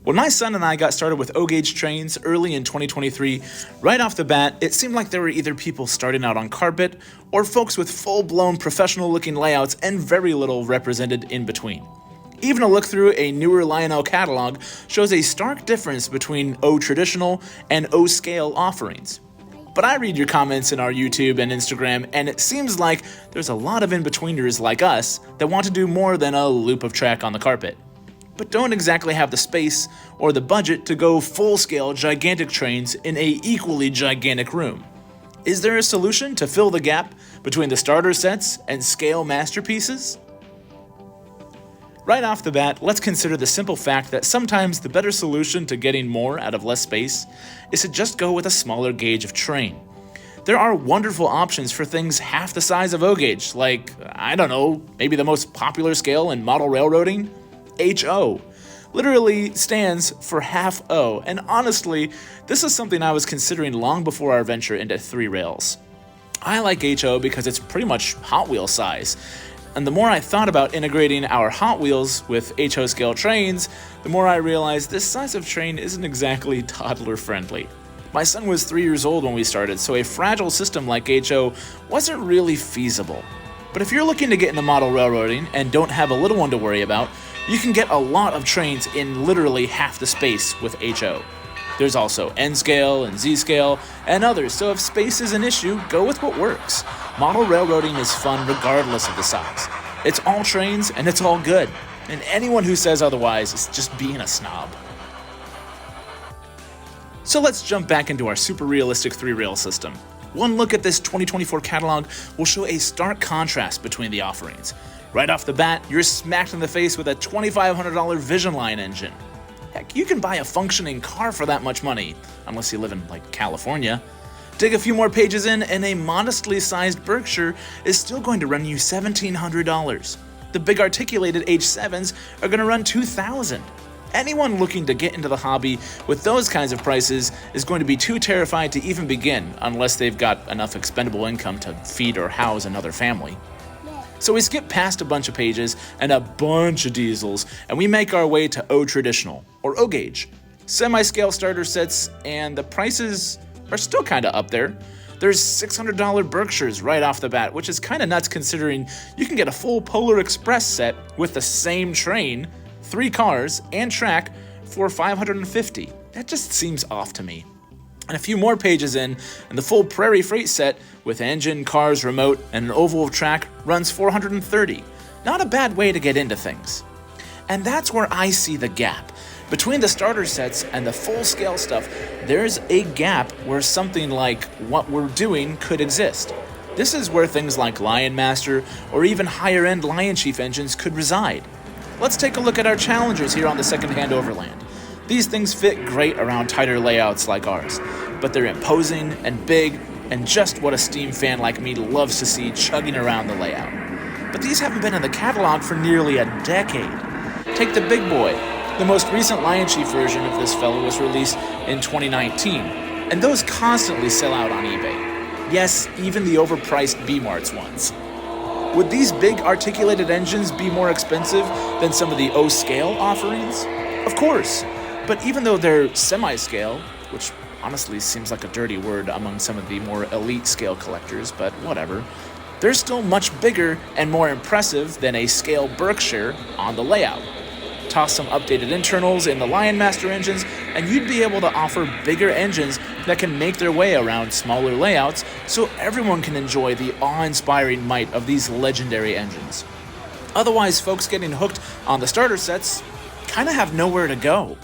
When my son and I got started with O-gauge trains early in 2023, right off the bat, it seemed like there were either people starting out on carpet or folks with full-blown professional-looking layouts and very little represented in between. Even a look through a newer Lionel catalog shows a stark difference between O-traditional and O-scale offerings. But I read your comments in our YouTube and Instagram, and it seems like there's a lot of in-betweeners like us that want to do more than a loop of track on the carpet, but don't exactly have the space or the budget to go full-scale gigantic trains in a equally gigantic room. Is there a solution to fill the gap between the starter sets and scale masterpieces? Right off the bat, let's consider the simple fact that sometimes the better solution to getting more out of less space is to just go with a smaller gauge of train. There are wonderful options for things half the size of O-gauge, like, I don't know, maybe the most popular scale in model railroading? HO. Literally stands for half O, and honestly, this is something I was considering long before our venture into 3 rails. I like HO because it's pretty much Hot Wheel size, and the more I thought about integrating our Hot Wheels with HO scale trains, the more I realized this size of train isn't exactly toddler friendly. My son was 3 years old when we started, so a fragile system like HO wasn't really feasible. But if you're looking to get into model railroading and don't have a little one to worry about, you can get a lot of trains in literally half the space with HO. There's also N-scale and Z-scale and others, so if space is an issue, go with what works. Model railroading is fun regardless of the size. It's all trains and it's all good, and anyone who says otherwise is just being a snob. So let's jump back into our super realistic 3-rail system. One look at this 2024 catalog will show a stark contrast between the offerings. Right off the bat, you're smacked in the face with a $2,500 Vision Line engine. Heck, you can buy a functioning car for that much money, unless you live in, like, California. Dig a few more pages in, and a modestly sized Berkshire is still going to run you $1,700. The big articulated H7s are going to run $2,000. Anyone looking to get into the hobby with those kinds of prices is going to be too terrified to even begin unless they've got enough expendable income to feed or house another family. So we skip past a bunch of pages and a bunch of diesels, and we make our way to O-traditional, or O-gauge. Semi-scale starter sets, and the prices are still kinda up there. There's $600 Berkshires right off the bat, which is kinda nuts considering you can get a full Polar Express set with the same train, 3 cars, and track for $550. That just seems off to me. And a few more pages in, and the full Prairie Freight set with engine, cars, remote, and an oval of track runs $430. Not a bad way to get into things. And that's where I see the gap. Between the starter sets and the full-scale stuff, there's a gap where something like what we're doing could exist. This is where things like Lion Master or even higher-end Lion Chief engines could reside. Let's take a look at our challengers here on the second-hand Overland. These things fit great around tighter layouts like ours, but they're imposing and big and just what a steam fan like me loves to see chugging around the layout. But these haven't been in the catalog for nearly a decade. Take the big boy. The most recent Lion Chief version of this fellow was released in 2019, and those constantly sell out on eBay. Yes, even the overpriced B-Marts ones. Would these big articulated engines be more expensive than some of the O-scale offerings? Of course. But even though they're semi-scale, which honestly seems like a dirty word among some of the more elite scale collectors, but whatever, they're still much bigger and more impressive than a scale Berkshire on the layout. Toss some updated internals in the Lion Master engines, and you'd be able to offer bigger engines that can make their way around smaller layouts so everyone can enjoy the awe-inspiring might of these legendary engines. Otherwise, folks getting hooked on the starter sets kind of have nowhere to go.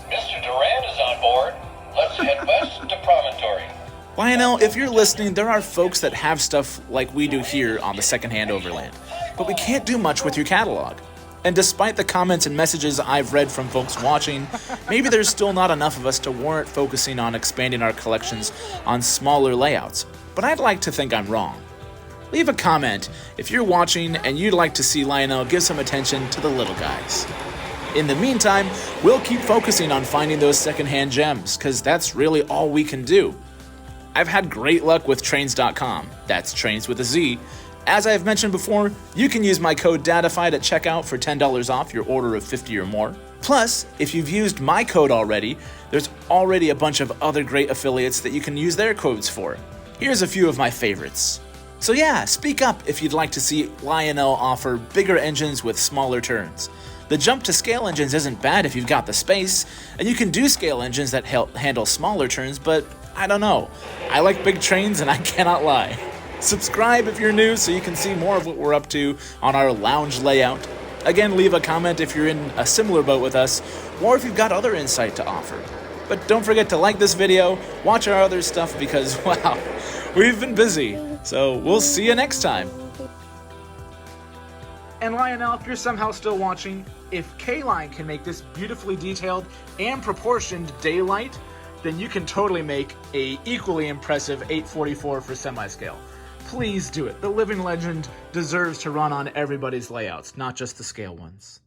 Mr. Durant is on board. Let's head west to Promontory. Lionel, if you're listening, there are folks that have stuff like we do here on the secondhand Overland, but we can't do much with your catalog. And despite the comments and messages I've read from folks watching, maybe there's still not enough of us to warrant focusing on expanding our collections on smaller layouts, but I'd like to think I'm wrong. Leave a comment if you're watching and you'd like to see Lionel give some attention to the little guys. In the meantime, we'll keep focusing on finding those secondhand gems, because that's really all we can do. I've had great luck with trains.com, that's trains with a Z, As I have mentioned before, you can use my code DATAFIED at checkout for $10 off your order of 50 or more. Plus, if you've used my code already, there's already a bunch of other great affiliates that you can use their codes for. Here's a few of my favorites. So yeah, speak up if you'd like to see Lionel offer bigger engines with smaller turns. The jump to scale engines isn't bad if you've got the space, and you can do scale engines that handle smaller turns, but I don't know. I like big trains and I cannot lie. Subscribe if you're new so you can see more of what we're up to on our lounge layout. Again, leave a comment if you're in a similar boat with us, or if you've got other insight to offer. But don't forget to like this video, watch our other stuff because, wow, we've been busy. So we'll see you next time. And Lionel, if you're somehow still watching, if K-Line can make this beautifully detailed and proportioned daylight, then you can totally make a equally impressive 844 for semi-scale. Please do it. The living legend deserves to run on everybody's layouts, not just the scale ones.